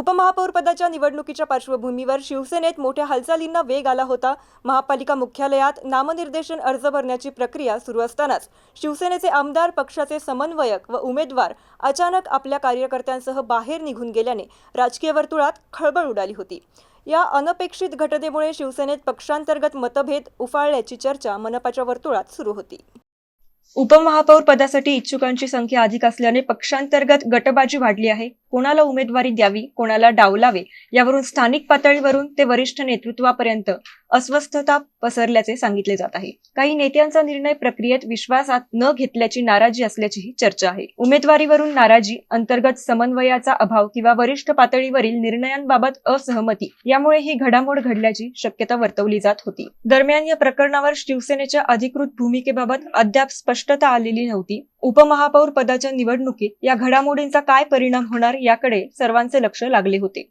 उपमहापौर पदाच्या निवडणुकीच्या पार्श्वभूमीवर शिवसेनेत मोठ्या हालचालींना वेग आला होता। महापालिका मुख्यालयात नामनिर्देशन अर्ज भरण्याची प्रक्रिया सुरू असतानाच शिवसेनेचे आमदार, पक्षाचे समन्वयक व उमेदवार अचानक आपल्या कार्यकर्त्यांसह बाहेर निघून गेल्याने राजकीय वर्तुळात खळबळ उडाली होती। या अनपेक्षित घटनेमुळे शिवसेनेत पक्षांतर्गत मतभेद उफाळल्याची चर्चा मनपाच्या वर्तुळात सुरू होती। उपमहापौर पदासाठी इच्छुकांची संख्या अधिक असल्याने पक्षांतर्गत गटबाजी वाढली आहे। कोणाला उमेदवारी द्यावी, कोणाला डावलावे यावरून स्थानिक पातळीवरून ते वरिष्ठ नेतृत्वापर्यंत अस्वस्थता पसरल्याचे सांगितले जात आहे। काही नेत्यांचा निर्णय प्रक्रियेत विश्वासात न घेतल्याची नाराजी असल्याचीही चर्चा आहे। उमेदवारीवरून नाराजी, अंतर्गत समन्वयाचा अभाव किंवा वरिष्ठ पातळीवरील निर्णयांबाबत असहमती यामुळे ही घडामोड घडल्याची शक्यता वर्तवली जात होती। दरम्यान या प्रकरणावर शिवसेनेच्या अधिकृत भूमिकेबाबत अद्याप स्पष्टता आलेली नव्हती। उपमहापौर पदाच्या निवडणुकीत या घडामोडींचा काय परिणाम होणार याकडे सर्वांचे लक्ष लागले होते।